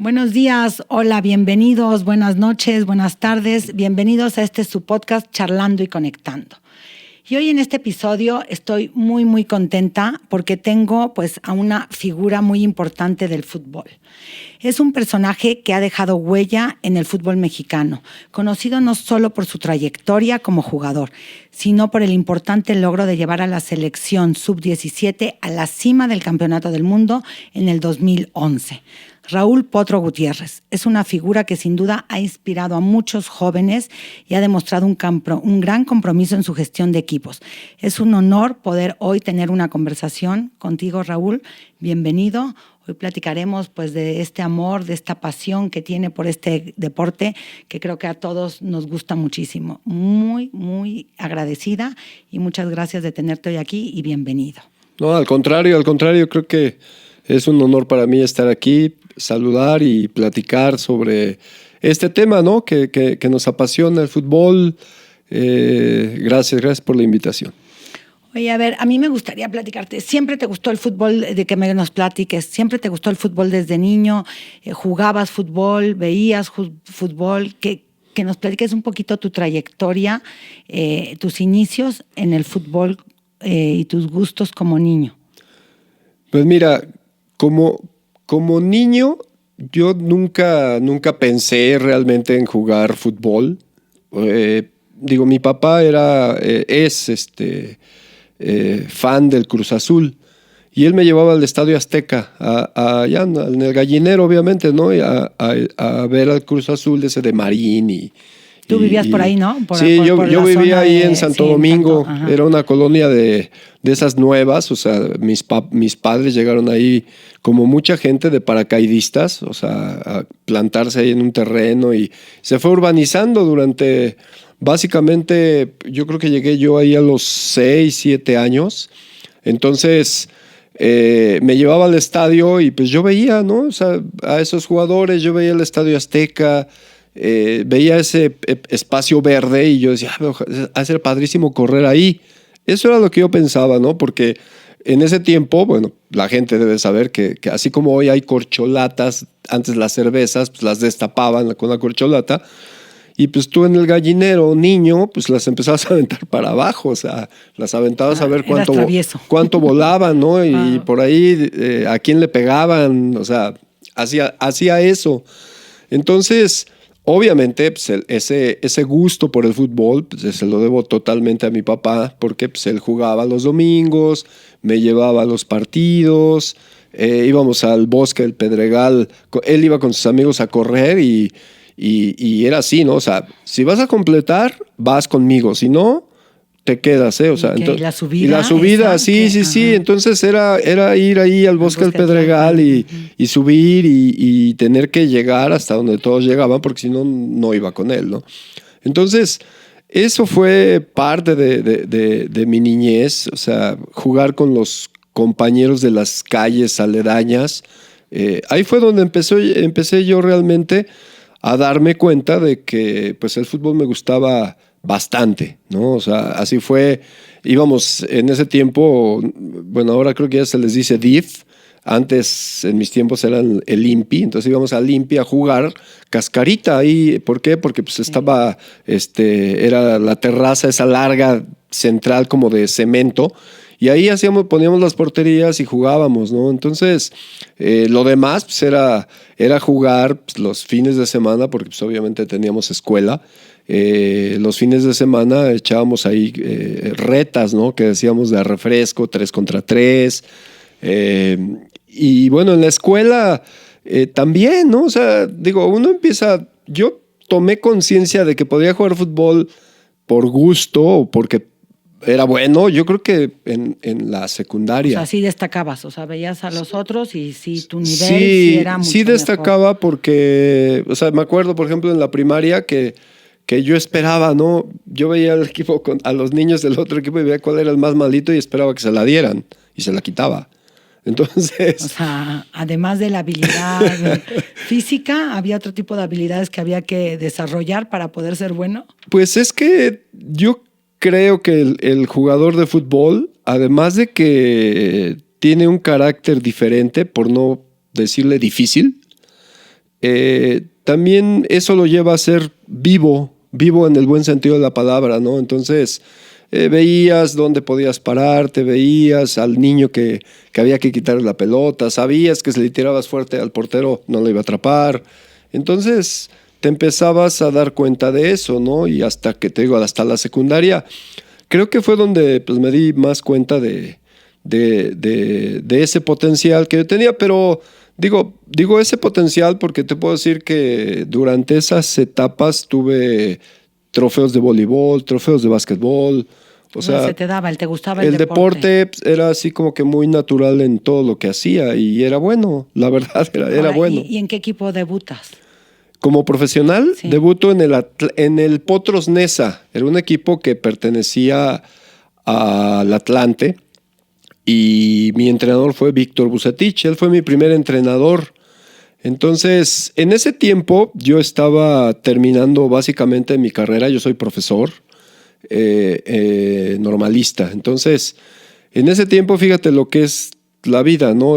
Buenos días, hola, bienvenidos, buenas noches, buenas tardes, bienvenidos a su podcast Charlando y Conectando. Y hoy en este episodio estoy muy contenta porque tengo a una figura muy importante del fútbol. Es un personaje que ha dejado huella en el fútbol mexicano, conocido no solo por su trayectoria como jugador, sino por el importante logro de llevar a la selección sub-17 a la cima del Campeonato del Mundo en el 2011. Raúl Potro Gutiérrez es una figura que sin duda ha inspirado a muchos jóvenes y ha demostrado un gran compromiso en su gestión de equipos. Es un honor poder hoy tener una conversación contigo, Raúl. Bienvenido. Hoy platicaremos de este amor, de esta pasión que tiene por este deporte que creo que a todos nos gusta muchísimo. Muy agradecida y muchas gracias de tenerte hoy aquí y bienvenido. No, al contrario, creo que es un honor para mí estar aquí, saludar y platicar sobre este tema, ¿no? Que nos apasiona el fútbol. Gracias por la invitación. Oye, a ver, a mí me gustaría platicarte. ¿Siempre te gustó el fútbol, de que nos platiques? ¿Siempre te gustó el fútbol desde niño? ¿Jugabas fútbol? ¿Veías fútbol? Que nos platiques un poquito tu trayectoria, tus inicios en el fútbol y tus gustos como niño. Pues mira, como niño, yo nunca pensé realmente en jugar fútbol. Mi papá es fan del Cruz Azul y él me llevaba al Estadio Azteca, allá en el Gallinero, obviamente, ¿no? A ver al Cruz Azul de Marín. Tú vivías por ahí, ¿no? Sí, yo vivía ahí en Santo Domingo. Era una colonia de esas nuevas. O sea, mis padres llegaron ahí como mucha gente de paracaidistas, o sea, a plantarse ahí en un terreno y se fue urbanizando durante, básicamente, yo creo que llegué yo ahí a los 6, 7 años. Entonces me llevaba al estadio y pues yo veía, ¿no? O sea, a esos jugadores, yo veía el Estadio Azteca. Veía ese espacio verde y yo decía, va a ser padrísimo correr ahí. Eso era lo que yo pensaba, ¿no? Porque en ese tiempo, bueno, la gente debe saber que así como hoy hay corcholatas, antes las cervezas pues las destapaban con la corcholata y pues tú en el Gallinero, niño, pues las empezabas a aventar para abajo, o sea, las aventabas a ver cuánto volaban, ¿no? Y por ahí a quién le pegaban, o sea, hacía eso. Entonces, obviamente, pues ese gusto por el fútbol pues, se lo debo totalmente a mi papá, porque pues, él jugaba los domingos, me llevaba a los partidos, íbamos al Bosque del Pedregal, él iba con sus amigos a correr y era así, ¿no? O sea, si vas a completar, vas conmigo, si no, te quedas, ¿eh? O sea, entonces, y la subida, sí. Entonces era ir ahí al Bosque del Pedregal y subir y tener que llegar hasta donde todos llegaban, porque si no, no iba con él, ¿no? Entonces, eso fue parte de mi niñez, o sea, jugar con los compañeros de las calles aledañas. Ahí fue donde empecé yo realmente a darme cuenta de que pues el fútbol me gustaba bastante, ¿no? O sea, así fue. Íbamos en ese tiempo, bueno, ahora creo que ya se les dice DIF. Antes, en mis tiempos, eran el INPI. Entonces íbamos al INPI a jugar cascarita ahí. ¿Por qué? Porque pues estaba, era la terraza esa larga central como de cemento. Y ahí poníamos las porterías y jugábamos, ¿no? Entonces, lo demás pues era jugar pues, los fines de semana, porque pues, obviamente teníamos escuela. Los fines de semana echábamos ahí retas, ¿no? Que decíamos de refresco, 3 contra 3. Y bueno, en la escuela también, ¿no? O sea, uno empieza. Yo tomé conciencia de que podía jugar fútbol por gusto o porque era bueno, yo creo que en la secundaria. O sea, sí destacabas, o sea, veías a los otros y sí, tu nivel sí era mucho sí destacaba mejor. Porque, o sea, me acuerdo, por ejemplo, en la primaria que yo esperaba, ¿no? Yo veía al equipo, a los niños del otro equipo y veía cuál era el más malito y esperaba que se la dieran y se la quitaba. Entonces, o sea, además de la habilidad física, ¿había otro tipo de habilidades que había que desarrollar para poder ser bueno? Pues es que yo creo que el jugador de fútbol, además de que tiene un carácter diferente, por no decirle difícil, también eso lo lleva a ser vivo en el buen sentido de la palabra, ¿no? Entonces, veías dónde podías pararte, veías al niño que había que quitarle la pelota, sabías que si le tirabas fuerte al portero no lo iba a atrapar. Entonces, te empezabas a dar cuenta de eso, ¿no? Y hasta hasta la secundaria, creo que fue donde pues, me di más cuenta de ese potencial que yo tenía, pero digo ese potencial porque te puedo decir que durante esas etapas tuve trofeos de voleibol, trofeos de básquetbol. O sea, se te daba, te gustaba el deporte. El deporte era así como que muy natural en todo lo que hacía y era bueno, la verdad, era bueno. ¿Y en qué equipo debutas? Como profesional, sí. Debuto en el Potros Neza. Era un equipo que pertenecía al Atlante y mi entrenador fue Víctor Vucetich. Él fue mi primer entrenador. Entonces, en ese tiempo yo estaba terminando básicamente mi carrera. Yo soy profesor normalista. Entonces, en ese tiempo, fíjate lo que es la vida, ¿no?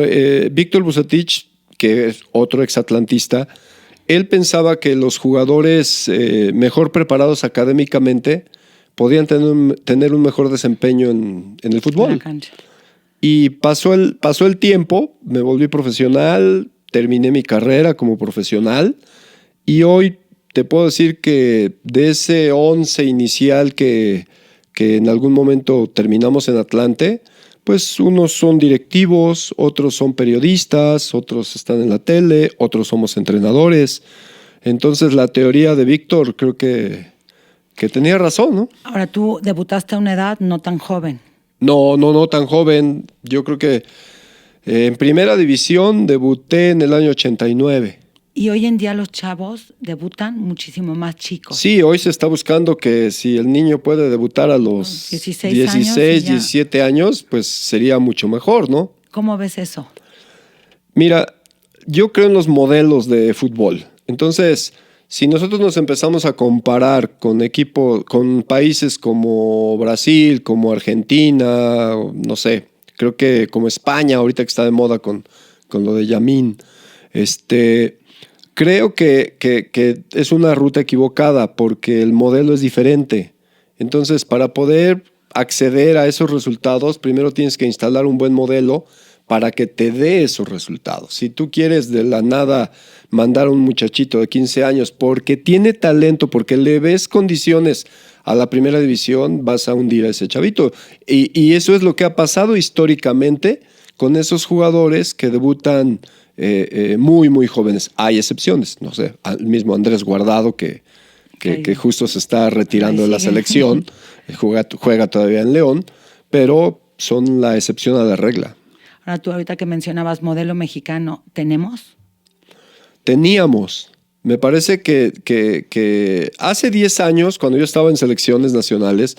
Víctor Vucetich, que es otro exatlantista, él pensaba que los jugadores mejor preparados académicamente podían tener un mejor desempeño en el fútbol. Y pasó el tiempo, me volví profesional, terminé mi carrera como profesional y hoy te puedo decir que de ese 11 inicial que en algún momento terminamos en Atlante, pues unos son directivos, otros son periodistas, otros están en la tele, otros somos entrenadores. Entonces la teoría de Víctor creo que tenía razón, ¿no? Ahora, tú debutaste a una edad no tan joven. No tan joven. Yo creo que en primera división debuté en el año 89. Y hoy en día los chavos debutan muchísimo más chicos. Sí, hoy se está buscando que si el niño puede debutar a los 16, 17 años, pues sería mucho mejor, ¿no? ¿Cómo ves eso? Mira, yo creo en los modelos de fútbol. Entonces, si nosotros nos empezamos a comparar con países como Brasil, como Argentina, no sé, creo que como España, ahorita que está de moda con lo de Yamín, creo que es una ruta equivocada porque el modelo es diferente. Entonces, para poder acceder a esos resultados, primero tienes que instalar un buen modelo para que te dé esos resultados. Si tú quieres de la nada mandar a un muchachito de 15 años porque tiene talento, porque le ves condiciones a la primera división, vas a hundir a ese chavito. Y eso es lo que ha pasado históricamente con esos jugadores que debutan muy, muy jóvenes. Hay excepciones, no sé, el mismo Andrés Guardado que justo se está retirando de la selección, juega todavía en León, pero son la excepción a la regla. Ahora tú ahorita que mencionabas modelo mexicano, ¿tenemos? Teníamos. Me parece que hace 10 años, cuando yo estaba en selecciones nacionales,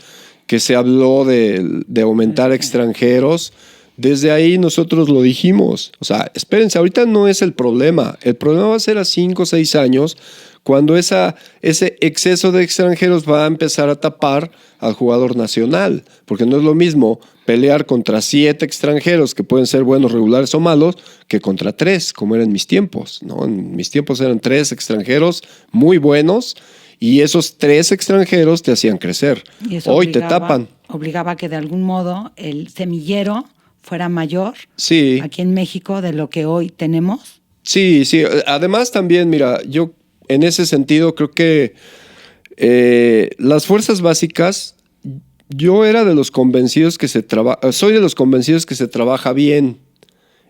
que se habló de aumentar extranjeros, desde ahí nosotros lo dijimos. O sea, espérense, ahorita no es el problema. El problema va a ser a 5 o 6 años, cuando ese exceso de extranjeros va a empezar a tapar al jugador nacional. Porque no es lo mismo pelear contra 7 extranjeros que pueden ser buenos, regulares o malos, que contra 3, como era en mis tiempos, ¿no? En mis tiempos eran 3 extranjeros muy buenos y esos 3 extranjeros te hacían crecer. Y eso hoy te tapan. Obligaba a que de algún modo el semillero fuera mayor aquí en México de lo que hoy tenemos. Sí. Además también, mira, yo en ese sentido creo que las fuerzas básicas, yo era de los convencidos soy de los convencidos que se trabaja bien.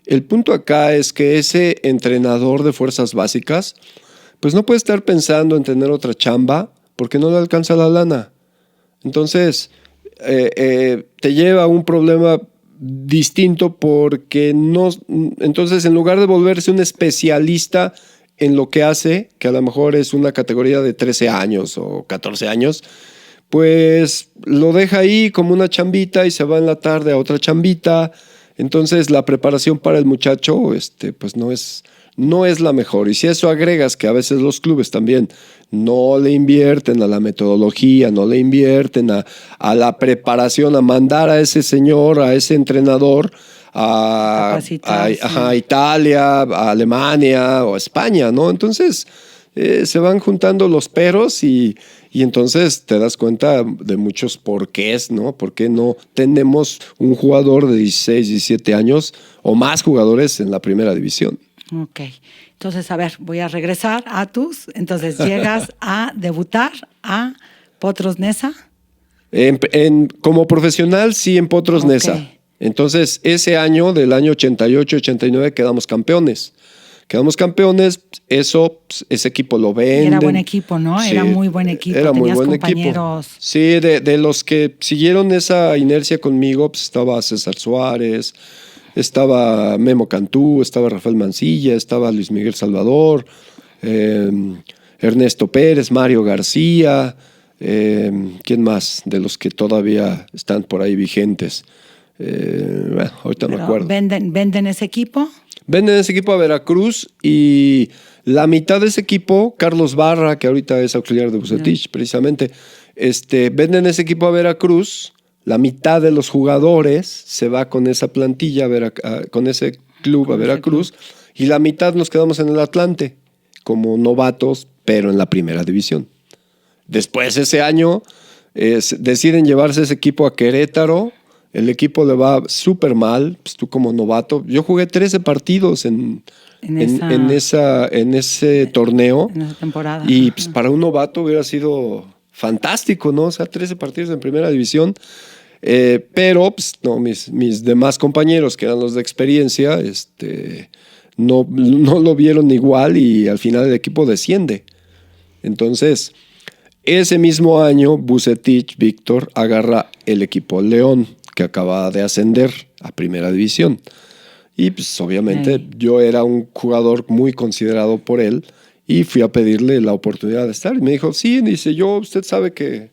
El punto acá es que ese entrenador de fuerzas básicas, pues no puede estar pensando en tener otra chamba porque no le alcanza la lana. Entonces, te lleva a un problema distinto porque entonces en lugar de volverse un especialista en lo que hace, que a lo mejor es una categoría de 13 años o 14 años, pues lo deja ahí como una chambita y se va en la tarde a otra chambita. Entonces la preparación para el muchacho pues no es la mejor. Y si eso agregas que a veces los clubes también no le invierten a la metodología, no le invierten a la preparación, a mandar a ese señor, a ese entrenador a Italia, a Alemania o a España, ¿no? Entonces se van juntando los peros y entonces te das cuenta de muchos porqués, ¿no? ¿Por qué no tenemos un jugador de 16, 17 años o más jugadores en la primera división? Ok. Entonces, a ver, voy a regresar a Entonces, llegas a debutar a Potros Neza. Como profesional, sí, en Potros Neza. Okay. Entonces, ese año, del año 88, 89, quedamos campeones. Eso, ese equipo lo venden. Y era buen equipo, ¿no? Sí, era muy buen equipo. Era muy buen compañeros. Equipo. Sí, de los que siguieron esa inercia conmigo, pues estaba César Suárez, estaba Memo Cantú, estaba Rafael Mancilla, estaba Luis Miguel Salvador, Ernesto Pérez, Mario García, ¿quién más de los que todavía están por ahí vigentes? Bueno, ahorita no me acuerdo. ¿Venden ese equipo? Venden ese equipo a Veracruz y la mitad de ese equipo, Carlos Barra, que ahorita es auxiliar de Vucetich, precisamente, venden ese equipo a Veracruz. La mitad de los jugadores se va con esa plantilla, con ese club a Veracruz, y la mitad nos quedamos en el Atlante como novatos, pero en la primera división. Después ese año deciden llevarse ese equipo a Querétaro. El equipo le va súper mal, pues tú como novato. Yo jugué 13 partidos en ese torneo. En esa temporada. Y pues, para un novato hubiera sido fantástico, ¿no? O sea, 13 partidos en primera división. Pero pues, no, mis demás compañeros, que eran los de experiencia, no lo vieron igual y al final el equipo desciende. Entonces, ese mismo año, Vucetich, Víctor, agarra el equipo León, que acaba de ascender a primera división. Y pues obviamente yo era un jugador muy considerado por él y fui a pedirle la oportunidad de estar. Y me dijo, sí, dice, usted sabe que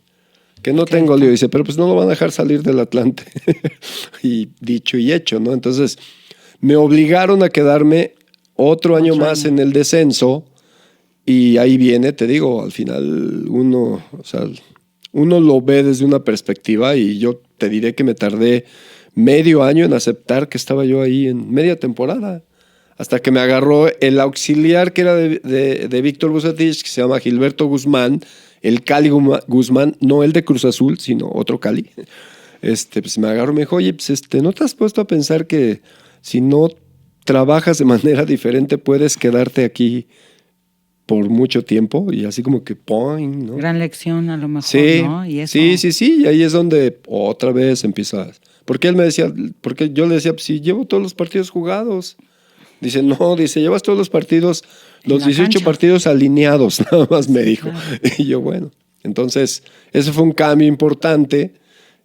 no tengo lío. Dice, pero pues no lo van a dejar salir del Atlante. Y dicho y hecho, ¿no? Entonces me obligaron a quedarme otro año más en el descenso. Y ahí viene, te digo, al final uno lo ve desde una perspectiva y yo te diré que me tardé medio año en aceptar que estaba yo ahí en media temporada. Hasta que me agarró el auxiliar que era de Víctor Vucetich, que se llama Gilberto Guzmán, el Cali Guzmán, no el de Cruz Azul, sino otro Cali. Pues me agarró y me dijo, oye, pues ¿no te has puesto a pensar que si no trabajas de manera diferente puedes quedarte aquí por mucho tiempo? Y así como que ¡poing! ¿No? Gran lección a lo mejor, sí, ¿no? Y eso... Sí, y ahí es donde otra vez empiezas. Porque él me decía, porque yo le decía, pues si llevo todos los partidos jugados. Dice, no, llevas todos los partidos, los 18 cancha. Partidos alineados, nada más me dijo. Claro. Y yo, bueno, entonces ese fue un cambio importante.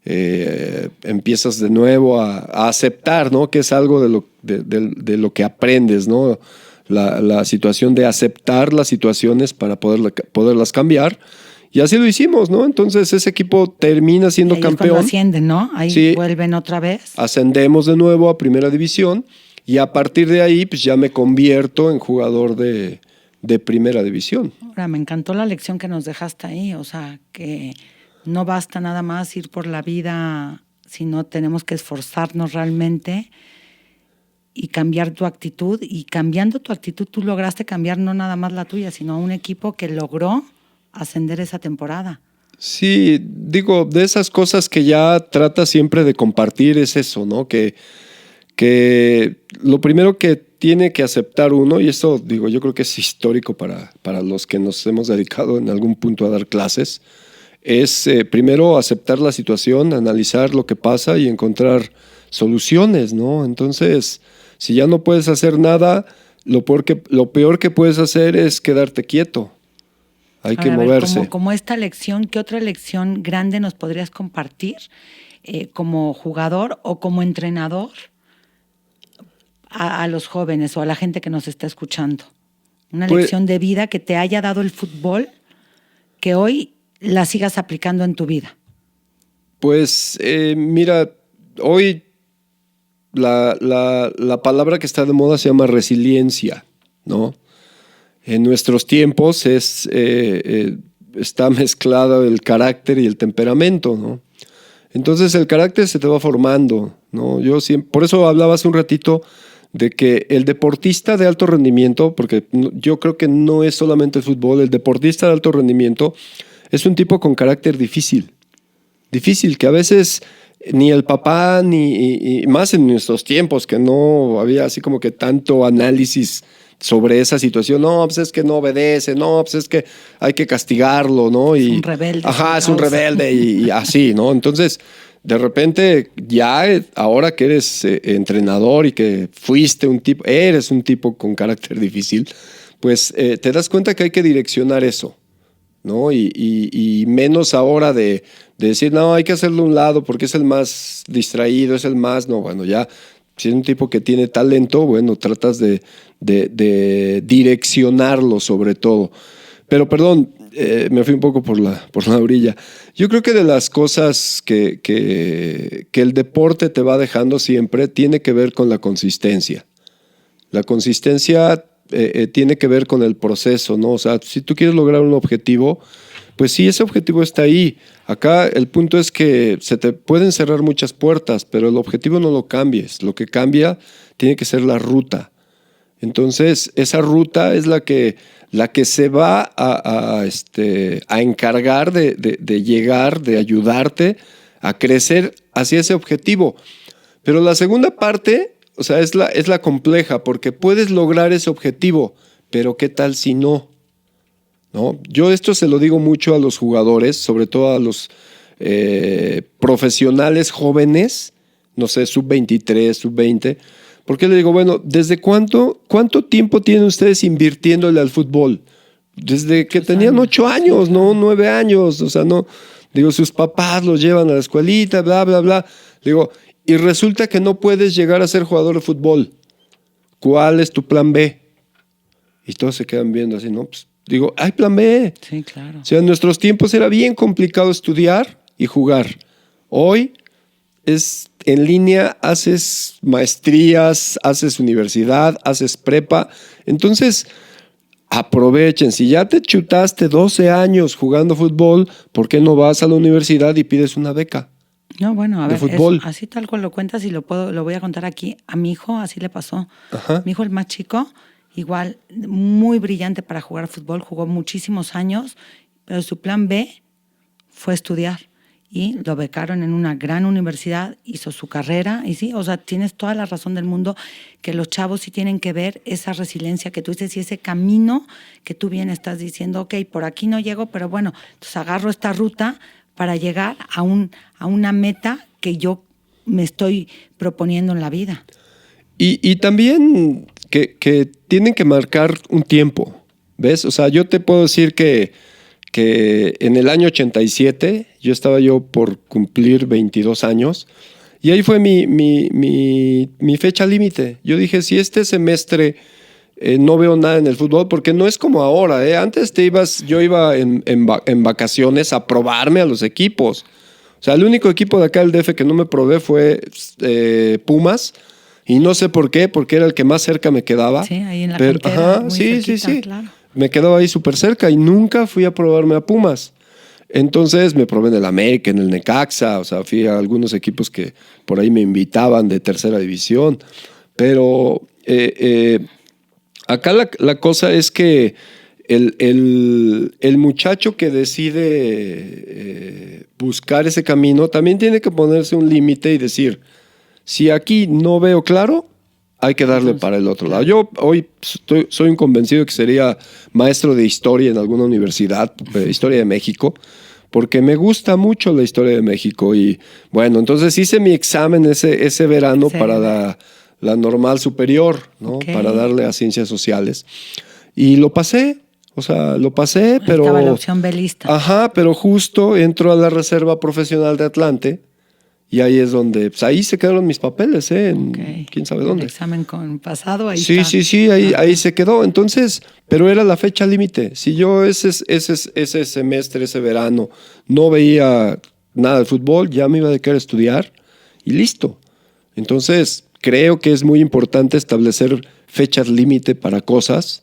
Empiezas de nuevo a aceptar, ¿no? Que es algo de lo que aprendes, ¿no? La situación de aceptar las situaciones para poderlas cambiar. Y así lo hicimos, ¿no? Entonces ese equipo termina siendo campeón. Ascienden, ¿no? Ahí vuelven otra vez. Ascendemos de nuevo a primera división y a partir de ahí pues ya me convierto en jugador de primera división. Ahora, me encantó la lección que nos dejaste ahí, o sea, que no basta nada más ir por la vida, sino tenemos que esforzarnos realmente y cambiar tu actitud. Y cambiando tu actitud, tú lograste cambiar no nada más la tuya, sino un equipo que logró ascender esa temporada. Sí, digo, de esas cosas que ya trata siempre de compartir es eso, ¿no? Que lo primero que tiene que aceptar uno, y esto digo, yo creo que es histórico para los que nos hemos dedicado en algún punto a dar clases, es primero aceptar la situación, analizar lo que pasa y encontrar soluciones, ¿no? Entonces, si ya no puedes hacer nada, lo peor que puedes hacer es quedarte quieto. Hay que moverse. Como esta lección, ¿qué otra lección grande nos podrías compartir como jugador o como entrenador a los jóvenes o a la gente que nos está escuchando? Una lección de vida que te haya dado el fútbol que hoy la sigas aplicando en tu vida. Pues mira, hoy la palabra que está de moda se llama resiliencia, ¿no? En nuestros tiempos está mezclado el carácter y el temperamento, ¿no? Entonces el carácter se te va formando, ¿no? Por eso hablaba hace un ratito de que el deportista de alto rendimiento, porque yo creo que no es solamente el fútbol, el deportista de alto rendimiento es un tipo con carácter difícil, que a veces ni el papá, ni más en nuestros tiempos, que no había así como que tanto análisis sobre esa situación. No, pues es que no obedece, no, pues es que hay que castigarlo, ¿no? Es un rebelde. Ajá, es un rebelde y así, ¿no? Entonces, de repente, ya ahora que eres entrenador y que eres un tipo con carácter difícil, pues te das cuenta que hay que direccionar eso, ¿no? Y menos ahora de decir, no, hay que hacerlo a un lado porque es el más distraído, es el más, no, bueno, ya, si es un tipo que tiene talento, bueno, tratas de direccionarlo sobre todo. Pero perdón, me fui un poco por la orilla. Yo creo que de las cosas que el deporte te va dejando siempre tiene que ver con la consistencia. La consistencia tiene que ver con el proceso, ¿no? O sea, si tú quieres lograr un objetivo, pues sí, ese objetivo está ahí. Acá el punto es que se te pueden cerrar muchas puertas, pero el objetivo no lo cambies. Lo que cambia tiene que ser la ruta. Entonces, esa ruta es la que se va a encargar de llegar, de ayudarte a crecer hacia ese objetivo. Pero la segunda parte, o sea, es la compleja, porque puedes lograr ese objetivo, pero ¿qué tal si no? ¿No? Yo esto se lo digo mucho a los jugadores, sobre todo a los profesionales jóvenes, no sé, sub-23, sub-20, porque le digo, bueno, ¿desde cuánto tiempo tienen ustedes invirtiéndole al fútbol? Desde que tenían 8 años, ¿no? 9 años, o sea, no, digo, sus papás los llevan a la escuelita, bla, bla, bla. Digo, y resulta que no puedes llegar a ser jugador de fútbol. ¿Cuál es tu plan B? Y todos se quedan viendo así, ¿no? Pues, digo, hay plan B. Sí, claro. O sea, en nuestros tiempos era bien complicado estudiar y jugar. Hoy es en línea, haces maestrías, haces universidad, haces prepa. Entonces, aprovechen. Si ya te chutaste 12 años jugando fútbol, ¿por qué no vas a la universidad y pides una beca? No, bueno, a ver, fútbol. Así tal cual lo cuentas y lo voy a contar aquí. A mi hijo así le pasó. Ajá. Mi hijo, el más chico, igual, muy brillante para jugar fútbol, jugó muchísimos años, pero su plan B fue estudiar. Y lo becaron en una gran universidad, hizo su carrera, y sí, o sea, tienes toda la razón del mundo que los chavos sí tienen que ver esa resiliencia que tú dices y ese camino que tú bien estás diciendo, ok, por aquí no llego, pero bueno, entonces agarro esta ruta para llegar a una meta que yo me estoy proponiendo en la vida. Y también que tienen que marcar un tiempo, ¿ves? O sea, yo te puedo decir que en el año 87, yo estaba por cumplir 22 años, y ahí fue mi fecha límite. Yo dije, si este semestre no veo nada en el fútbol, porque no es como ahora, ¿eh? Antes yo iba en vacaciones a probarme a los equipos. O sea, el único equipo de acá del DF que no me probé fue Pumas, y no sé por qué, porque era el que más cerca me quedaba. Sí, ahí en la cantera, muy sí, cerquita, sí. Claro. Me quedaba ahí súper cerca y nunca fui a probarme a Pumas. Entonces me probé en el América, en el Necaxa, o sea, fui a algunos equipos que por ahí me invitaban de tercera división. Pero acá la cosa es que el muchacho que decide buscar ese camino también tiene que ponerse un límite y decir, si aquí no veo claro, hay que darle para el otro lado. Yo hoy soy un convencido que sería maestro de historia en alguna universidad, historia de México, porque me gusta mucho la historia de México. Y bueno, entonces hice mi examen ese verano para la normal superior, ¿no? Okay. Para darle a ciencias sociales. Y lo pasé, pero... Estaba la opción B lista. Ajá, pero justo entro a la reserva profesional de Atlante. Y ahí es donde, pues ahí se quedaron mis papeles, Okay. quién sabe dónde. El examen con pasado, ahí sí, está. Sí, ahí se quedó. Entonces, pero era la fecha límite. Si yo ese semestre, ese verano, no veía nada de fútbol, ya me iba a dedicar a estudiar y listo. Entonces, creo que es muy importante establecer fechas límite para cosas,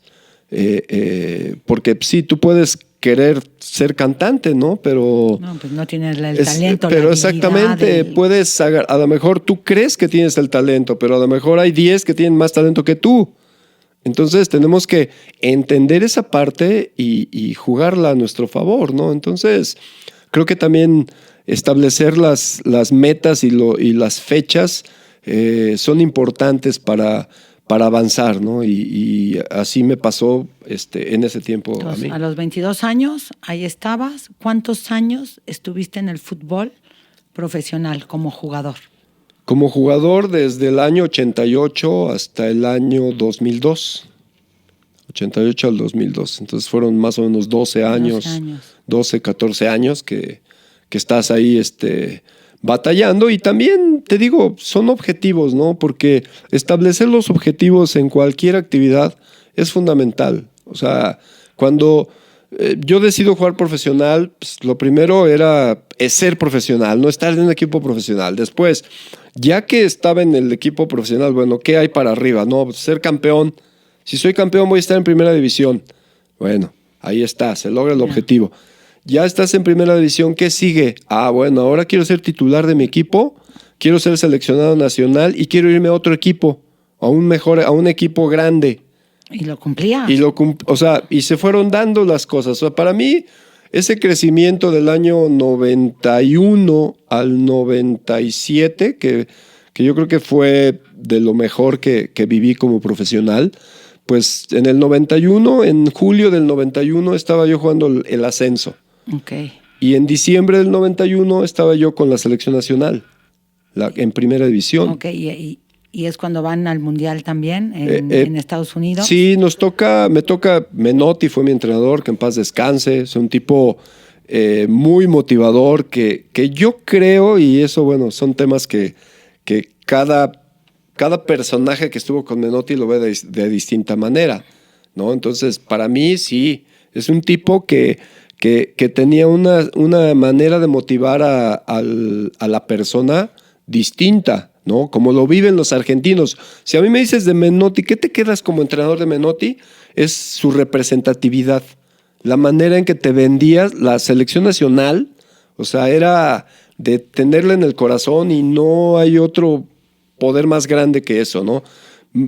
porque sí, tú puedes querer ser cantante, ¿no? Pero no, pues no tienes el talento. Pero exactamente, puedes, a lo mejor tú crees que tienes el talento, pero a lo mejor hay 10 que tienen más talento que tú. Entonces tenemos que entender esa parte y jugarla a nuestro favor, ¿no? Entonces creo que también establecer las metas y las fechas son importantes para avanzar, ¿no? Y así me pasó en ese tiempo. Entonces, a mí. A los 22 años, ahí estabas. ¿Cuántos años estuviste en el fútbol profesional como jugador? Como jugador desde el año 88 hasta el año 2002. 88 al 2002. Entonces fueron más o menos 12 años. 12, 14 años que estás ahí batallando. Y también, te digo, son objetivos, ¿no? Porque establecer los objetivos en cualquier actividad es fundamental. O sea, cuando yo decido jugar profesional, pues, lo primero es ser profesional, no estar en un equipo profesional. Después, ya que estaba en el equipo profesional, bueno, ¿qué hay para arriba? No, ser campeón. Si soy campeón, voy a estar en primera división. Bueno, ahí está, se logra el objetivo. Ya estás en primera división, ¿qué sigue? Bueno, ahora quiero ser titular de mi equipo, quiero ser seleccionado nacional y quiero irme a otro equipo, a un equipo grande. Y lo cumplía. Y se fueron dando las cosas. O sea, para mí, ese crecimiento del año 91 al 97, que yo creo que fue de lo mejor que viví como profesional, pues en el 91, en julio del 91, estaba yo jugando el ascenso. Okay. Y en diciembre del 91 estaba yo con la selección nacional, en primera división. Okay. ¿Y es cuando van al Mundial también en Estados Unidos? Sí, me toca Menotti, fue mi entrenador, que en paz descanse. Es un tipo muy motivador que yo creo, y eso, bueno, son temas que cada personaje que estuvo con Menotti lo ve de distinta manera, ¿no? Entonces, para mí, sí, es un tipo que tenía una manera de motivar a la persona distinta, ¿no? Como lo viven los argentinos. Si a mí me dices de Menotti, ¿qué te quedas como entrenador de Menotti? Es su representatividad, la manera en que te vendías la selección nacional, o sea, era de tenerla en el corazón y no hay otro poder más grande que eso, ¿no?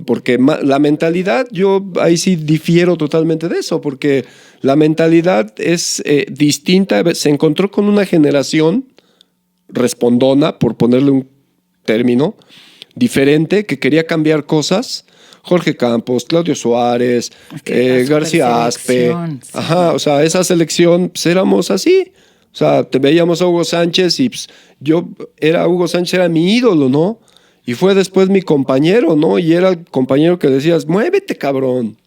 Porque la mentalidad, yo ahí sí difiero totalmente de eso, porque la mentalidad es distinta. Se encontró con una generación respondona, por ponerle un término, diferente, que quería cambiar cosas. Jorge Campos, Claudio Suárez, García Aspe. Sí. Ajá, o sea, esa selección, pues éramos así. O sea, te veíamos a Hugo Sánchez y pues, Hugo Sánchez era mi ídolo, ¿no? Y fue después mi compañero, ¿no? Y era el compañero que decías, muévete, cabrón.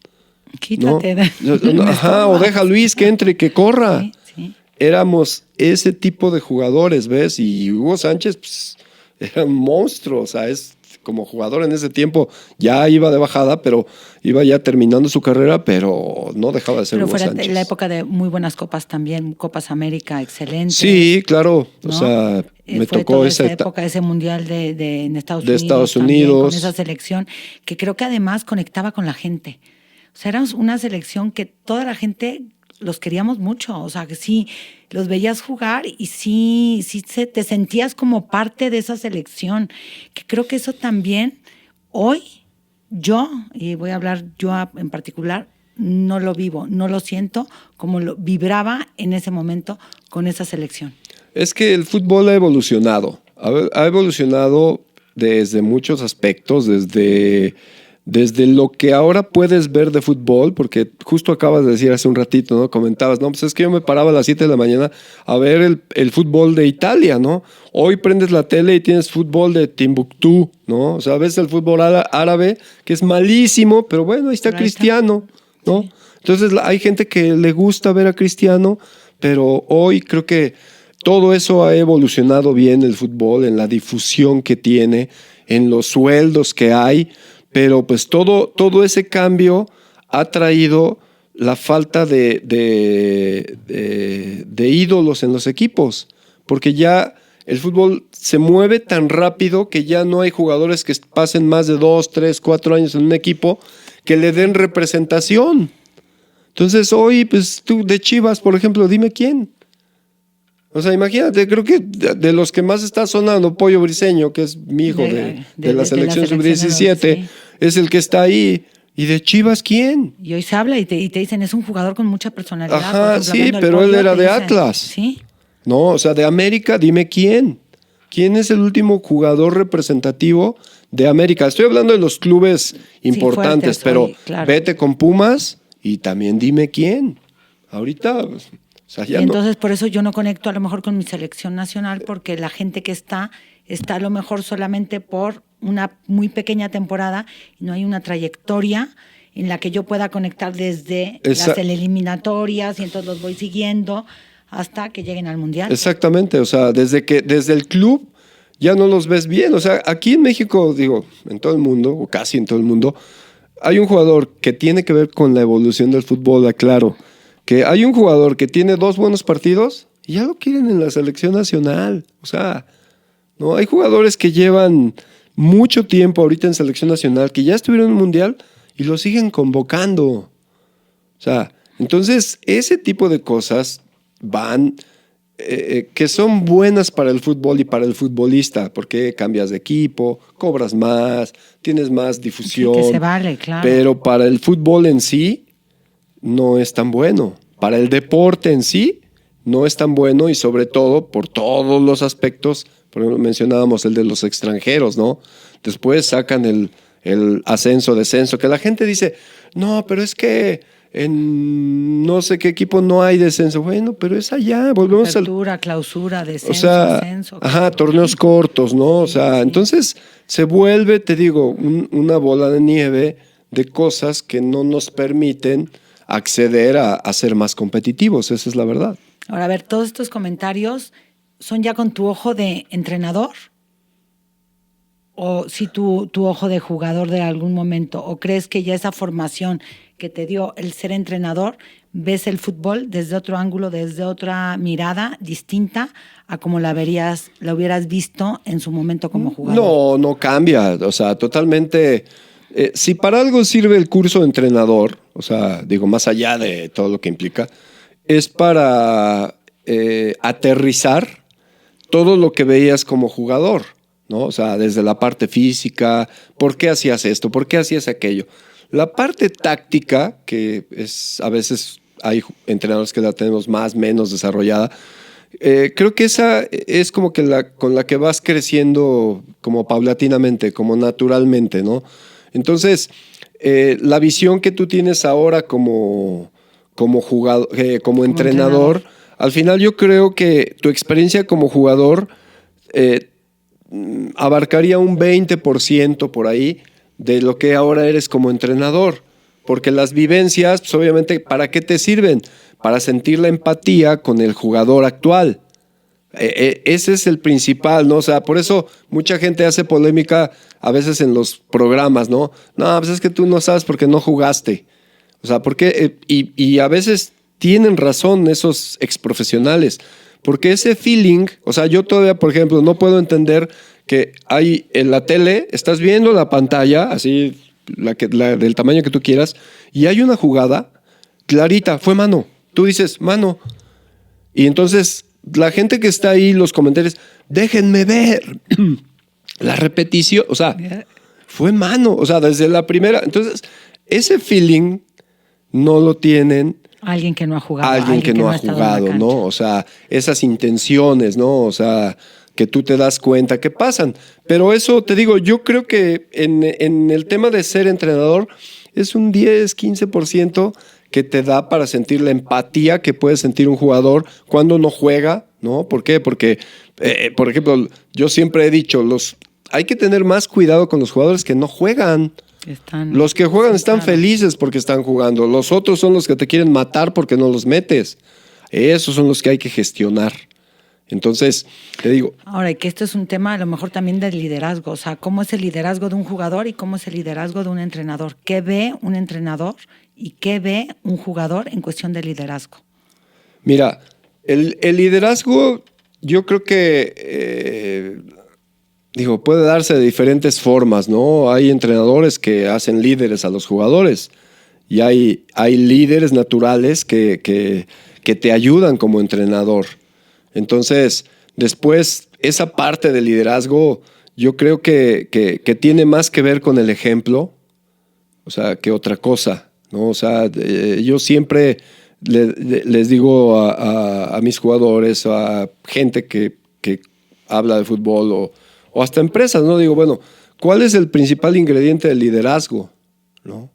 Quítate. ¿No? Ajá, o deja a Luis que entre y que corra. Sí. Éramos ese tipo de jugadores, ¿ves? Y Hugo Sánchez, pues, era un monstruo. O sea, como jugador en ese tiempo ya iba de bajada, pero iba ya terminando su carrera, pero no dejaba de ser Hugo Sánchez. Pero fue la época de muy buenas copas también, Copas América, excelente. Sí, claro. ¿No? O sea, me fue tocó toda esa época, ese mundial en Estados Unidos. Estados también, Unidos. con esa selección, que creo que además conectaba con la gente. O sea, era una selección que toda la gente los queríamos mucho. O sea, que sí, los veías jugar y sí te sentías como parte de esa selección. Que creo que eso también, hoy, yo, y voy a hablar yo en particular, no lo vivo, no lo siento como lo vibraba en ese momento con esa selección. Es que el fútbol ha evolucionado. Ha evolucionado desde muchos aspectos, desde lo que ahora puedes ver de fútbol, porque justo acabas de decir hace un ratito, ¿no? Comentabas, no, pues es que yo me paraba a las 7 de la mañana a ver el fútbol de Italia, ¿no? Hoy prendes la tele y tienes fútbol de Timbuktu, ¿no? O sea, ves el fútbol árabe, que es malísimo, pero bueno, ahí está Cristiano, ¿no? Sí. Entonces hay gente que le gusta ver a Cristiano, pero hoy creo que todo eso ha evolucionado bien el fútbol, en la difusión que tiene, en los sueldos que hay. Pero pues todo ese cambio ha traído la falta de ídolos en los equipos, porque ya el fútbol se mueve tan rápido que ya no hay jugadores que pasen más de 2, 3, 4 años en un equipo que le den representación. Entonces hoy, pues tú de Chivas, por ejemplo, dime quién. O sea, imagínate, creo que de los que más está sonando, Pollo Briseño, que es mi hijo de la selección sub-17, sí, es el que está ahí. ¿Y de Chivas quién? Y hoy se habla y te dicen, es un jugador con mucha personalidad. Ajá, sí, pero él era de Atlas. Sí. No, o sea, de América, dime quién. ¿Quién es el último jugador representativo de América? Estoy hablando de los clubes importantes, sí, fuertes, pero claro, vete con Pumas y también dime quién. Ahorita, o sea, ya y entonces por eso yo no conecto a lo mejor con mi selección nacional, porque la gente que está a lo mejor solamente por una muy pequeña temporada y no hay una trayectoria en la que yo pueda conectar desde las eliminatorias y entonces los voy siguiendo hasta que lleguen al Mundial. Exactamente, o sea, desde el club ya no los ves bien. O sea, aquí en México, digo, en todo el mundo, o casi en todo el mundo, hay un jugador que tiene que ver con la evolución del fútbol, aclaro, que hay un jugador que tiene 2 buenos partidos y ya lo quieren en la selección nacional. O sea, no, hay jugadores que llevan mucho tiempo ahorita en selección nacional, que ya estuvieron en el Mundial y lo siguen convocando. O sea, entonces ese tipo de cosas van, que son buenas para el fútbol y para el futbolista, porque cambias de equipo, cobras más, tienes más difusión. Sí, que se vale, claro. Pero para el fútbol en sí no es tan bueno. Para el deporte en sí no es tan bueno, y sobre todo por todos los aspectos. Por ejemplo, mencionábamos el de los extranjeros, ¿no? Después sacan el ascenso, descenso, que la gente dice, no, pero es que en no sé qué equipo no hay descenso. Bueno, pero es allá, volvemos a apertura, clausura, descenso, o sea, ascenso. Ajá, torneos cortos, ¿no? O sea, sí. Entonces se vuelve, te digo, una bola de nieve de cosas que no nos permiten acceder a ser más competitivos, esa es la verdad. Ahora, a ver, todos estos comentarios son ya con tu ojo de entrenador, o si tu ojo de jugador de algún momento, o crees que ya esa formación que te dio el ser entrenador, ves el fútbol desde otro ángulo, desde otra mirada distinta a como la hubieras visto en su momento como jugador. No cambia, o sea, totalmente. Si para algo sirve el curso de entrenador, o sea, digo, más allá de todo lo que implica, es para aterrizar todo lo que veías como jugador, ¿no? O sea, desde la parte física, ¿por qué hacías esto? ¿Por qué hacías aquello? La parte táctica, que es a veces hay entrenadores que la tenemos más, menos desarrollada, creo que esa es como que con la que vas creciendo como paulatinamente, como naturalmente, ¿no? Entonces, la visión que tú tienes ahora como jugador, como entrenador, al final yo creo que tu experiencia como jugador abarcaría un 20% por ahí de lo que ahora eres como entrenador. Porque las vivencias, pues obviamente, ¿para qué te sirven? Para sentir la empatía con el jugador actual. Ese es el principal, ¿no? O sea, por eso mucha gente hace polémica a veces en los programas, ¿no? No, pues es que tú no sabes porque no jugaste. O sea, porque y a veces tienen razón esos exprofesionales. Porque ese feeling, o sea, yo todavía, por ejemplo, no puedo entender que hay en la tele, estás viendo la pantalla, así, la del tamaño que tú quieras, y hay una jugada clarita, fue mano. Tú dices, mano. Y entonces la gente que está ahí, los comentarios, déjenme ver la repetición, o sea, fue mano, o sea, desde la primera. Entonces, ese feeling no lo tienen alguien que no ha jugado. Alguien que no ha jugado, ¿no? O sea, esas intenciones, ¿no? O sea, que tú te das cuenta que pasan. Pero eso, te digo, yo creo que en el tema de ser entrenador es un 10-15% que te da para sentir la empatía que puede sentir un jugador cuando no juega, ¿no? ¿Por qué? Porque, por ejemplo, yo siempre he dicho, hay que tener más cuidado con los jugadores que no juegan. Los que juegan están felices porque están jugando. Los otros son los que te quieren matar porque no los metes. Esos son los que hay que gestionar. Entonces, te digo. Ahora, y que esto es un tema a lo mejor también del liderazgo. O sea, ¿cómo es el liderazgo de un jugador y cómo es el liderazgo de un entrenador? ¿Qué ve un entrenador y qué ve un jugador en cuestión de liderazgo? Mira, el liderazgo yo creo que puede darse de diferentes formas, ¿no? Hay entrenadores que hacen líderes a los jugadores y hay líderes naturales que te ayudan como entrenador. Entonces, después, esa parte del liderazgo, yo creo que tiene más que ver con el ejemplo, o sea, que otra cosa, ¿no? O sea, yo siempre les digo a mis jugadores, a gente que habla de fútbol o hasta empresas, ¿no? Digo, bueno, ¿cuál es el principal ingrediente del liderazgo? ¿No?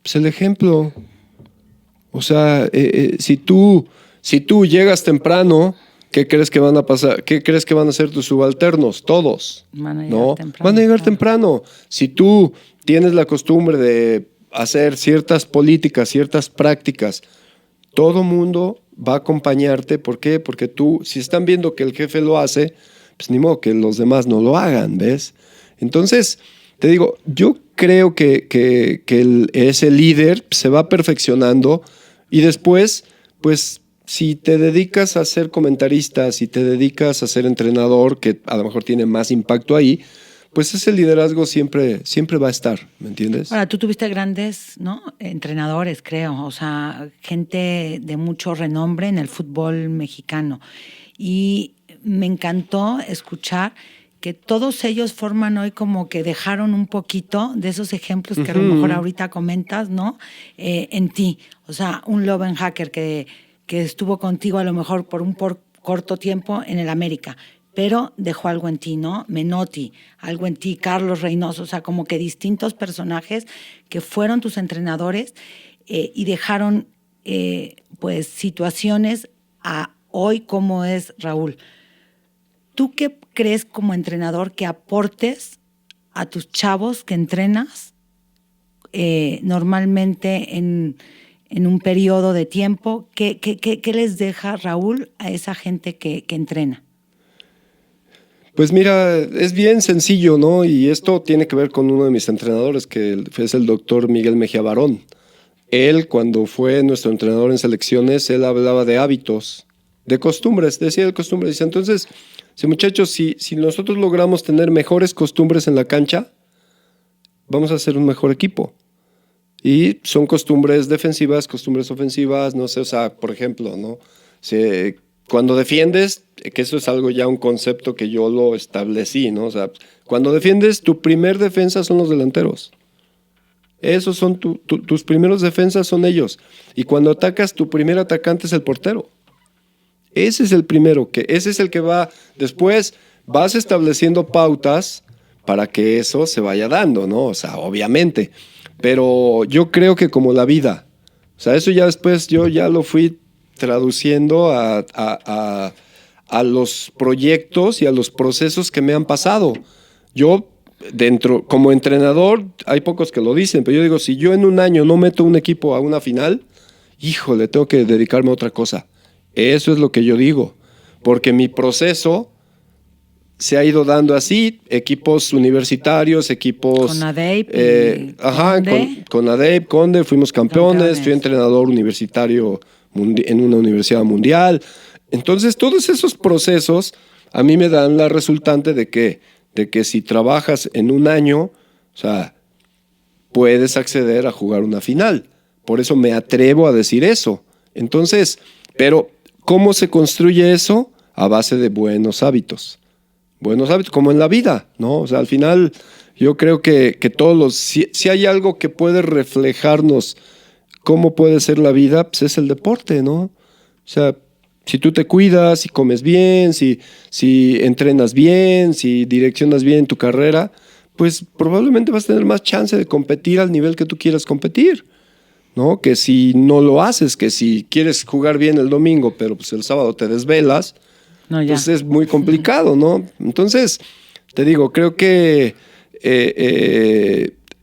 Pues el ejemplo. O sea, si tú llegas temprano, ¿qué crees que van a pasar? ¿Qué crees que van a hacer tus subalternos? Todos. Van a llegar ¿no? temprano. Van a llegar temprano. Si tú tienes la costumbre de hacer ciertas políticas, ciertas prácticas, todo mundo va a acompañarte. ¿Por qué? Porque tú, si están viendo que el jefe lo hace, pues ni modo que los demás no lo hagan, ¿ves? Entonces, te digo, yo creo que ese líder se va perfeccionando y después, pues, si te dedicas a ser comentarista, si te dedicas a ser entrenador, que a lo mejor tiene más impacto ahí, pues ese liderazgo siempre va a estar, ¿me entiendes? Ahora, tú tuviste grandes, ¿no? Entrenadores, creo, o sea, gente de mucho renombre en el fútbol mexicano. Y me encantó escuchar que todos ellos forman hoy como que dejaron un poquito de esos ejemplos que a lo mejor ahorita comentas, ¿no? En ti. O sea, un Loven Hacker que estuvo contigo a lo mejor por corto tiempo en el América, pero dejó algo en ti, ¿no? Menotti, algo en ti, Carlos Reynoso, o sea, como que distintos personajes que fueron tus entrenadores y dejaron pues situaciones a hoy como es Raúl. ¿Tú qué crees como entrenador que aportes a tus chavos que entrenas normalmente en un periodo de tiempo? ¿Qué les deja Raúl a esa gente que entrena? Pues mira, es bien sencillo, ¿no? Y esto tiene que ver con uno de mis entrenadores, que es el doctor Miguel Mejía Barón. Él, cuando fue nuestro entrenador en selecciones, él hablaba de hábitos, de costumbres, decía de costumbres. Dice, entonces, muchachos, si nosotros logramos tener mejores costumbres en la cancha, vamos a ser un mejor equipo. Y son costumbres defensivas, costumbres ofensivas, no sé, o sea, por ejemplo, ¿no? Cuando defiendes, que eso es algo ya un concepto que yo lo establecí, ¿no? O sea, cuando defiendes, tu primer defensa son los delanteros. Esos son tus primeros defensas son ellos. Y cuando atacas, tu primer atacante es el portero. Ese es el primero, ese es el que va. Después vas estableciendo pautas para que eso se vaya dando, ¿no? O sea, obviamente. Pero yo creo que como la vida, o sea, eso ya después yo ya lo fui traduciendo a los proyectos y a los procesos que me han pasado. Yo, como entrenador, hay pocos que lo dicen, pero yo digo, si yo en un año no meto un equipo a una final, híjole, tengo que dedicarme a otra cosa. Eso es lo que yo digo, porque mi proceso se ha ido dando así, equipos universitarios, equipos... Con ADEIP con ADEIP, Conde, fuimos campeones, fui entrenador universitario en una universidad mundial. Entonces, todos esos procesos a mí me dan la resultante de que si trabajas en un año, o sea, puedes acceder a jugar una final. Por eso me atrevo a decir eso. Entonces, pero ¿cómo se construye eso? A base de buenos hábitos. Buenos hábitos, como en la vida, ¿no? O sea, al final yo creo que todos si hay algo que puede reflejarnos cómo puede ser la vida, pues es el deporte, ¿no? O sea, si tú te cuidas, si comes bien, si entrenas bien, si direccionas bien tu carrera, pues probablemente vas a tener más chance de competir al nivel que tú quieras competir, ¿no? Que si no lo haces, que si quieres jugar bien el domingo, pero pues el sábado te desvelas, pues es muy complicado, ¿no? Entonces, te digo, creo que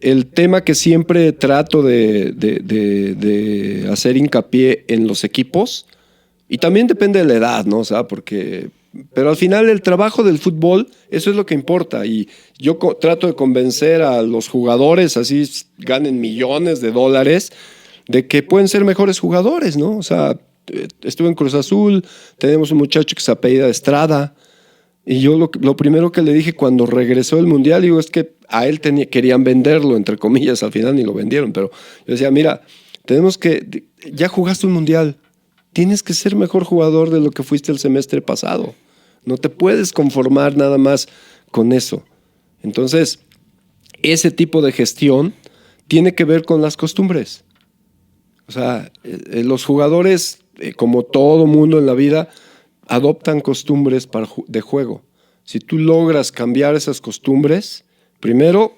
el tema que siempre trato de hacer hincapié en los equipos, y también depende de la edad, ¿no? O sea, pero al final el trabajo del fútbol, eso es lo que importa. Y yo trato de convencer a los jugadores, así ganen millones de dólares, de que pueden ser mejores jugadores, ¿no? O sea, estuve en Cruz Azul, tenemos un muchacho que se apellida Estrada, Y yo lo primero que le dije cuando regresó del Mundial, digo, es que a él querían venderlo, entre comillas, al final ni lo vendieron, pero yo decía, mira, ya jugaste un Mundial, tienes que ser mejor jugador de lo que fuiste el semestre pasado. No te puedes conformar nada más con eso. Entonces, ese tipo de gestión tiene que ver con las costumbres. O sea, los jugadores, como todo mundo en la vida, adoptan costumbres de juego. Si tú logras cambiar esas costumbres, primero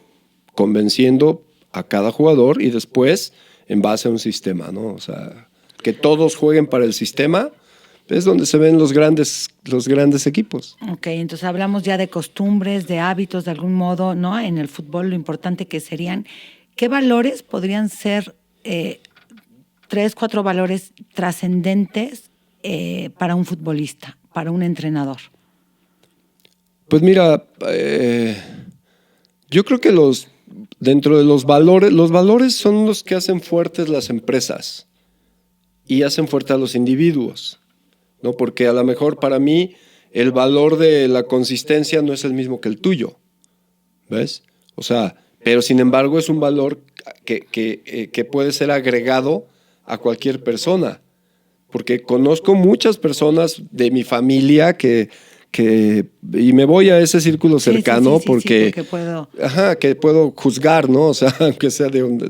convenciendo a cada jugador y después en base a un sistema, ¿no? O sea, que todos jueguen para el sistema, es donde se ven los grandes equipos. Ok, entonces hablamos ya de costumbres, de hábitos, de algún modo, ¿no? En el fútbol lo importante que serían, ¿qué valores podrían ser 3, 4 valores trascendentes para un futbolista, para un entrenador? Pues mira, yo creo que dentro de los valores son los que hacen fuertes las empresas y hacen fuertes a los individuos, ¿no? Porque a lo mejor para mí el valor de la consistencia no es el mismo que el tuyo, ¿ves? O sea, pero sin embargo es un valor que puede ser agregado a cualquier persona, porque conozco muchas personas de mi familia y me voy a ese círculo cercano porque puedo juzgar, ¿no? O sea, aunque sea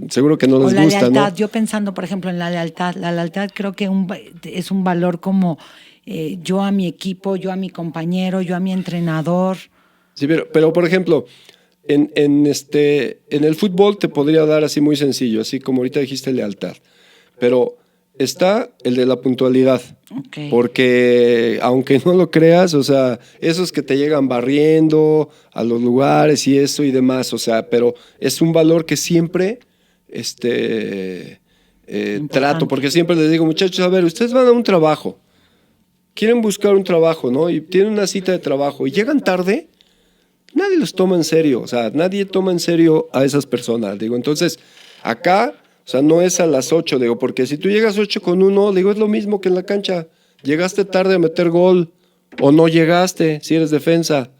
seguro que no les gusta, la lealtad, ¿no? Yo pensando, por ejemplo, en la lealtad creo que es un valor como yo a mi equipo, yo a mi compañero, yo a mi entrenador. Sí, pero por ejemplo, en el fútbol te podría dar así muy sencillo, así como ahorita dijiste lealtad, pero está el de la puntualidad. Okay. Porque aunque no lo creas, o sea, esos que te llegan barriendo a los lugares y eso y demás, o sea, pero es un valor que siempre trato, porque siempre les digo, muchachos, a ver, ustedes van a un trabajo, quieren buscar un trabajo, ¿no? Y tienen una cita de trabajo y llegan tarde, nadie los toma en serio, o sea, nadie toma en serio a esas personas, digo, entonces, acá... O sea, no es a las 8, digo, porque si tú llegas 8:01, digo, es lo mismo que en la cancha. Llegaste tarde a meter gol o no llegaste si eres defensa.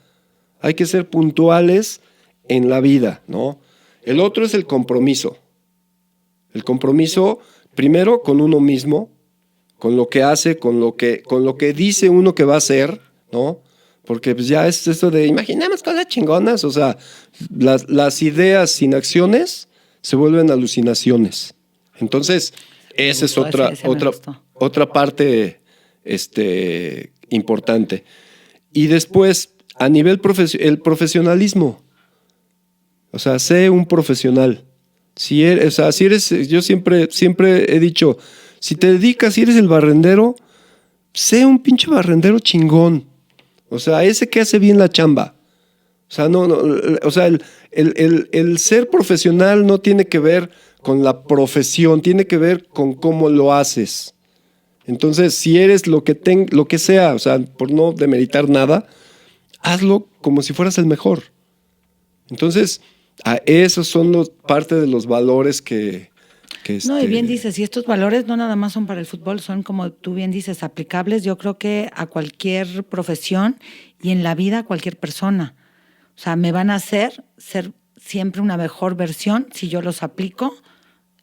Hay que ser puntuales en la vida, ¿no? El otro es el compromiso. El compromiso, primero, con uno mismo, con lo que hace, con lo que dice uno que va a hacer, ¿no? Porque pues ya es eso de imaginemos cosas chingonas, o sea, las ideas sin acciones se vuelven alucinaciones. Entonces, esa es otra parte importante. Y después, a nivel el profesionalismo. O sea, sé un profesional. Yo siempre he dicho, si te dedicas, si eres el barrendero, sé un pinche barrendero chingón. O sea, ese que hace bien la chamba. O sea, o sea, el ser profesional no tiene que ver con la profesión, tiene que ver con cómo lo haces. Entonces, si eres lo que sea, o sea, por no demeritar nada, hazlo como si fueras el mejor. Entonces, esos son parte de los valores que No, y bien dices, y estos valores no nada más son para el fútbol, son como tú bien dices, aplicables, yo creo que a cualquier profesión y en la vida a cualquier persona. O sea, me van a hacer ser siempre una mejor versión si yo los aplico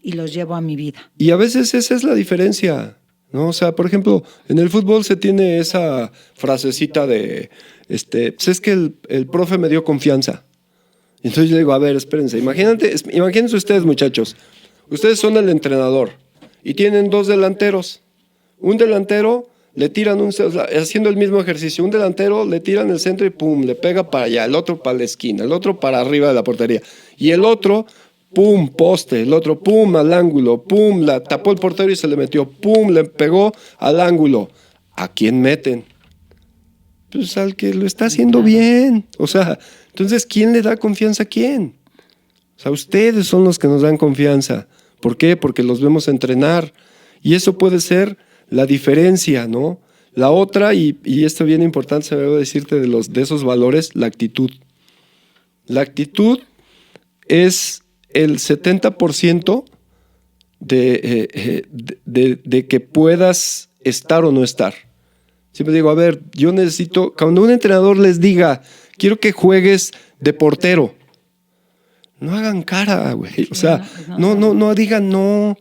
y los llevo a mi vida. Y a veces esa es la diferencia, ¿no? O sea, por ejemplo, en el fútbol se tiene esa frasecita de, pues es que el profe me dio confianza. Entonces yo digo, a ver, espérense, imagínense ustedes, muchachos, ustedes son el entrenador y tienen 2 delanteros. Un delantero le tiran haciendo el mismo ejercicio, un delantero le tiran el centro y pum, le pega para allá, el otro para la esquina, el otro para arriba de la portería y el otro, pum, poste, el otro, pum, al ángulo, pum, la tapó el portero y se le metió, pum, le pegó al ángulo. ¿A quién meten? Pues al que lo está haciendo bien. O sea, entonces, ¿quién le da confianza a quién? O sea, ustedes son los que nos dan confianza. ¿Por qué? Porque los vemos entrenar. Y eso puede ser la diferencia, ¿no? La otra, y esto es bien importante, se me debe decirte de esos valores, la actitud. La actitud es el 70% de que puedas estar o no estar. Siempre digo, a ver, yo necesito, cuando un entrenador les diga, quiero que juegues de portero, no hagan cara, güey. O sea, no digan no.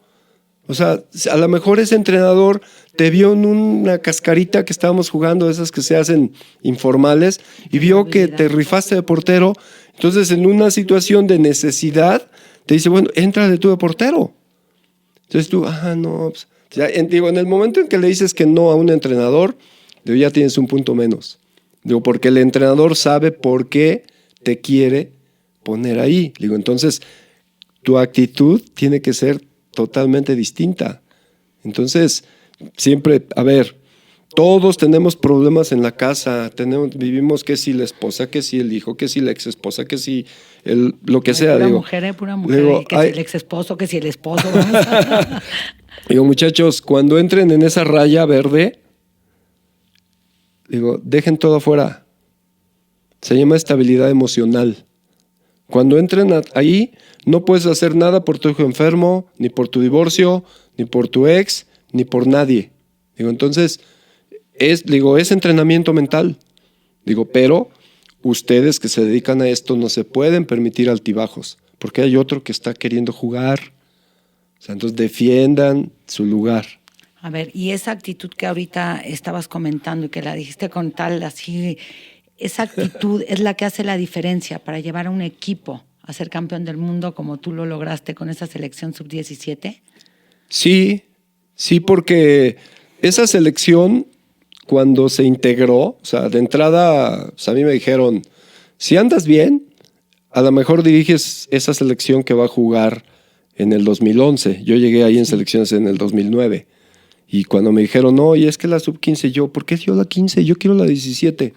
O sea, a lo mejor ese entrenador te vio en una cascarita que estábamos jugando, esas que se hacen informales, y vio que te rifaste de portero. Entonces, en una situación de necesidad, te dice, bueno, éntrale tú de portero. Entonces tú, no. Pues, ya, digo, en el momento en que le dices que no a un entrenador, digo, ya tienes un punto menos. Digo, porque el entrenador sabe por qué te quiere poner ahí. Digo, entonces, tu actitud tiene que ser totalmente distinta. Entonces, siempre, a ver, todos tenemos problemas en la casa, vivimos que si la esposa, que si el hijo, que si la exesposa, que si lo que sea. Pura mujer, digo, que si el exesposo, que si el esposo. Digo, muchachos, cuando entren en esa raya verde, digo, dejen todo afuera. Se llama estabilidad emocional. Cuando entren ahí, no puedes hacer nada por tu hijo enfermo, ni por tu divorcio, ni por tu ex, ni por nadie. Digo, entonces, es entrenamiento mental. Digo, pero ustedes que se dedican a esto no se pueden permitir altibajos, porque hay otro que está queriendo jugar. O sea, entonces defiendan su lugar. A ver, y esa actitud que ahorita estabas comentando y que la dijiste con tal así, esa actitud es la que hace la diferencia para llevar a un equipo a ser campeón del mundo como tú lo lograste con esa selección sub-17. Sí, porque esa selección cuando se integró, o sea, de entrada, o sea, a mí me dijeron, si andas bien, a lo mejor diriges esa selección que va a jugar en el 2011. Yo llegué ahí en selecciones en el 2009. Y cuando me dijeron, no, y es que la sub-15, yo, ¿por qué yo la 15? Yo quiero la 17.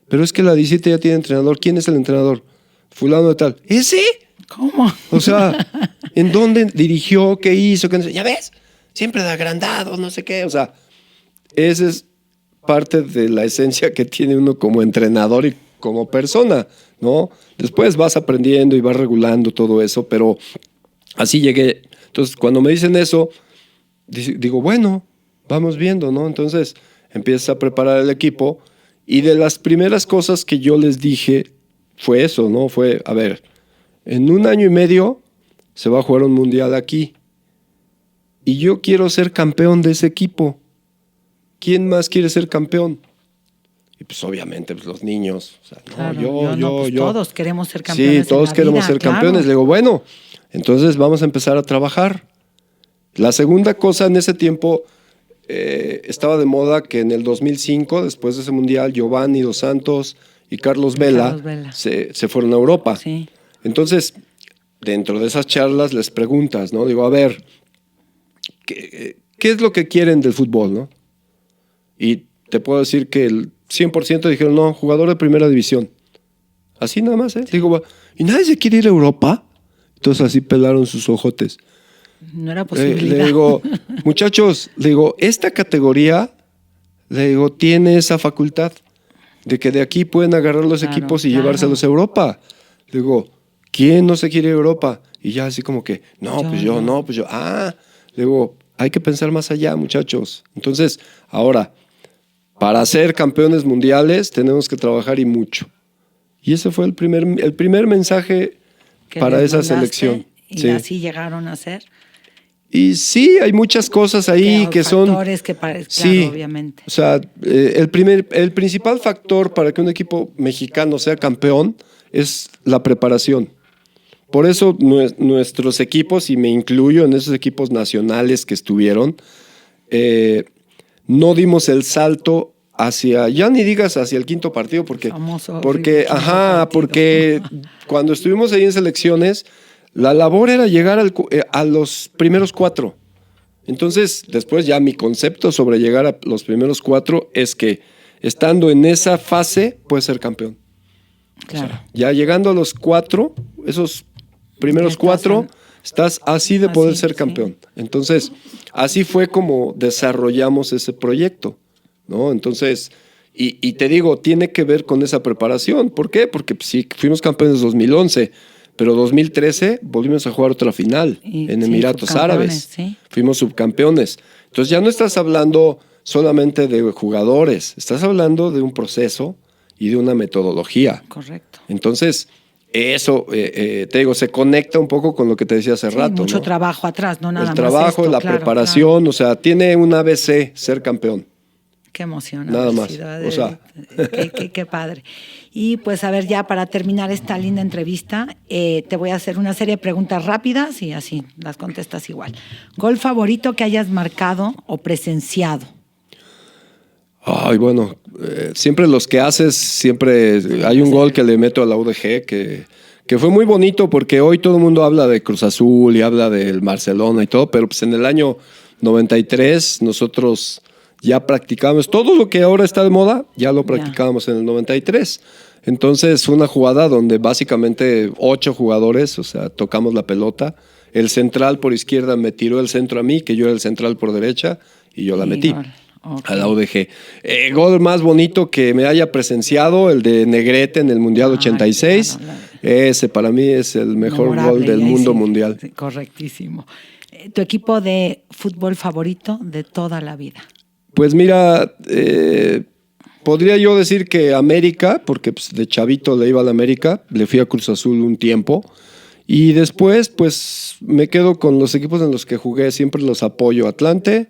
Pero es que la 17 ya tiene entrenador. ¿Quién es el entrenador? Fulano de tal. ¿Ese? ¿Cómo? O sea, ¿en dónde dirigió? ¿Qué hizo? ¿Qué no sé? ¿Ya ves? Siempre de agrandado, no sé qué. O sea, esa es parte de la esencia que tiene uno como entrenador y como persona, ¿no? Después vas aprendiendo y vas regulando todo eso, pero así llegué. Entonces, cuando me dicen eso, digo, bueno, vamos viendo, ¿no? Entonces, empiezas a preparar el equipo y de las primeras cosas que yo les dije fue eso, ¿no? Fue, a ver, en 1 año y medio se va a jugar un mundial aquí y yo quiero ser campeón de ese equipo. ¿Quién más quiere ser campeón? Y pues obviamente pues, los niños. O sea, claro, yo. Todos queremos ser campeones. Sí, todos queremos ser campeones. Le digo, bueno, entonces vamos a empezar a trabajar. La segunda cosa en ese tiempo estaba de moda que en el 2005, después de ese mundial, Giovanni Dos Santos y Carlos Vela. Se fueron a Europa. Sí. Entonces, dentro de esas charlas les preguntas, ¿no? Digo, a ver, ¿qué es lo que quieren del fútbol, no? Y te puedo decir que el 100% dijeron, no, jugador de primera división. Así nada más, ¿eh? Digo, ¿y nadie se quiere ir a Europa? Entonces así pelaron sus ojotes. No era posibilidad. Le digo, muchachos, esta categoría, tiene esa facultad de que de aquí pueden agarrar los equipos y llevárselos a Europa. Le digo, ¿quién no se quiere ir a Europa? Y ya así como que, no, pues yo. Le digo, hay que pensar más allá, muchachos. Entonces, ahora, para ser campeones mundiales tenemos que trabajar y mucho. Y ese fue el primer mensaje para esa selección. Y así llegaron a ser. Y sí, hay muchas cosas ahí que son... Factores que claro, obviamente. O sea, el principal factor para que un equipo mexicano sea campeón es la preparación. Por eso nuestros equipos, y me incluyo en esos equipos nacionales que estuvieron, no dimos el salto hacia, ya ni digas hacia el quinto partido, porque cuando estuvimos ahí en selecciones, la labor era llegar a los primeros 4. Entonces, después ya mi concepto sobre llegar a los primeros 4 es que estando en esa fase puedes ser campeón. Claro. O sea, ya llegando a los 4, esos primeros 4, estás así de poder ser campeón. Sí. Entonces, así fue como desarrollamos ese proyecto, ¿no? Entonces, y te digo, tiene que ver con esa preparación. ¿Por qué? Porque sí, fuimos campeones en 2011, pero 2013 volvimos a jugar otra final en Emiratos Árabes. Sí. Fuimos subcampeones. Entonces ya no estás hablando solamente de jugadores, estás hablando de un proceso y de una metodología. Correcto. Entonces, eso, te digo, se conecta un poco con lo que te decía hace rato. Mucho ¿no? trabajo atrás, no nada más el trabajo, esto, la claro, preparación, claro. o sea, tiene un ABC ser campeón. Qué emoción. Nada más. O sea. Qué padre. Y pues a ver, ya para terminar esta linda entrevista, te voy a hacer una serie de preguntas rápidas y así las contestas igual. ¿Gol favorito que hayas marcado o presenciado? Ay, bueno, siempre los que haces, siempre hay un gol que le meto a la UDG que fue muy bonito porque hoy todo el mundo habla de Cruz Azul y habla del Barcelona y todo, pero pues en el año 93 nosotros ya practicábamos todo lo que ahora está de moda, ya lo practicábamos en el 93. Entonces fue una jugada donde básicamente 8 jugadores, o sea, tocamos la pelota. El central por izquierda me tiró el centro a mí, que yo era el central por derecha, y yo la metí. Okay. A la UDG. Gol más bonito que me haya presenciado, el de Negrete en el Mundial 86. Claro. Ese para mí es el mejor gol del mundo mundial. Sí, correctísimo. ¿Tu equipo de fútbol favorito de toda la vida? Pues mira, podría yo decir que América, porque pues, de chavito le iba a la América, le fui a Cruz Azul un tiempo. Y después, pues me quedo con los equipos en los que jugué, siempre los apoyo. Atlante,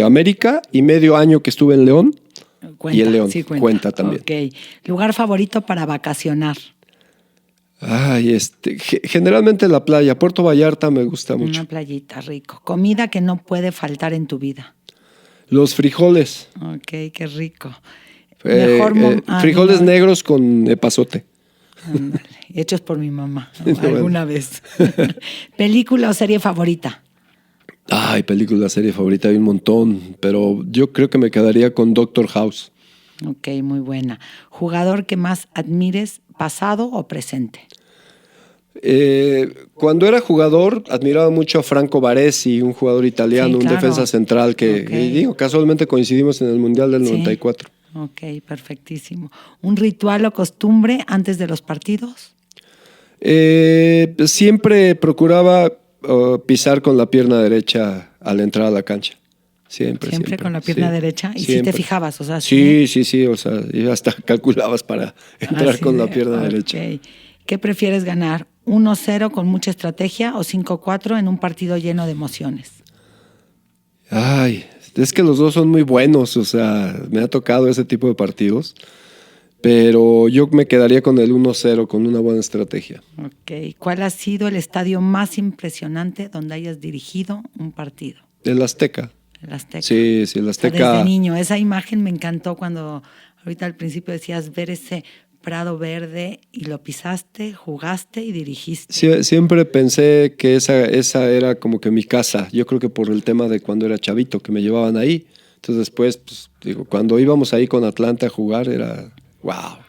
América y medio año que estuve en León. Cuenta, y el León sí, cuenta también. Okay. ¿Lugar favorito para vacacionar? Ay, generalmente la playa. Puerto Vallarta me gusta mucho. Una playita, rico. ¿Comida que no puede faltar en tu vida? Los frijoles. Ok, qué rico. Frijoles negros con epazote. Ándale, hechos por mi mamá alguna vez. ¿Película o serie favorita? Ay, película, serie favorita, hay un montón, pero yo creo que me quedaría con Doctor House. Ok, muy buena. ¿Jugador que más admires, pasado o presente? Cuando era jugador, admiraba mucho a Franco Baresi, un jugador italiano, un defensa central que, digo, casualmente coincidimos en el Mundial del 94. Ok, perfectísimo. ¿Un ritual o costumbre antes de los partidos? Siempre procuraba pisar con la pierna derecha al entrar a la cancha. Siempre con la pierna derecha. ¿Y si te fijabas? O sea, sí. O sea, y hasta calculabas para entrar con la pierna derecha. ¿Qué prefieres ganar? ¿1-0 con mucha estrategia o 5-4 en un partido lleno de emociones? Ay, es que los dos son muy buenos. O sea, me ha tocado ese tipo de partidos. Pero yo me quedaría con el 1-0, con una buena estrategia. Ok. ¿Cuál ha sido el estadio más impresionante donde hayas dirigido un partido? El Azteca. El Azteca. Sí, el Azteca. O sea, desde niño. Esa imagen me encantó cuando ahorita al principio decías ver ese prado verde y lo pisaste, jugaste y dirigiste. Sí, siempre pensé que esa era como que mi casa. Yo creo que por el tema de cuando era chavito, que me llevaban ahí. Entonces después, pues, digo, cuando íbamos ahí con Atlanta a jugar era... ¡Wow!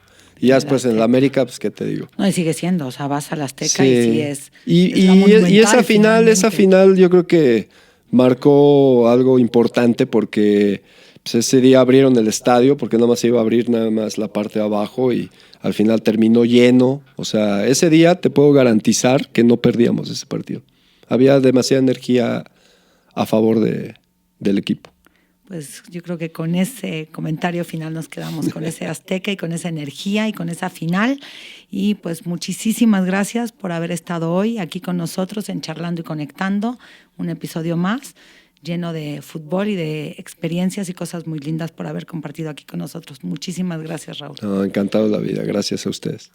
Y ya después en la América, pues, ¿qué te digo? No, y sigue siendo, o sea, vas a la Azteca y sí es... Y esa final yo creo que marcó algo importante porque pues, ese día abrieron el estadio, porque nada más se iba a abrir nada más la parte de abajo y al final terminó lleno. O sea, ese día te puedo garantizar que no perdíamos ese partido. Había demasiada energía a favor del equipo. Pues yo creo que con ese comentario final nos quedamos, con ese Azteca y con esa energía y con esa final. Y pues muchísimas gracias por haber estado hoy aquí con nosotros en Charlando y Conectando, un episodio más lleno de fútbol y de experiencias y cosas muy lindas por haber compartido aquí con nosotros. Muchísimas gracias, Raúl. Encantado de la vida. Gracias a ustedes.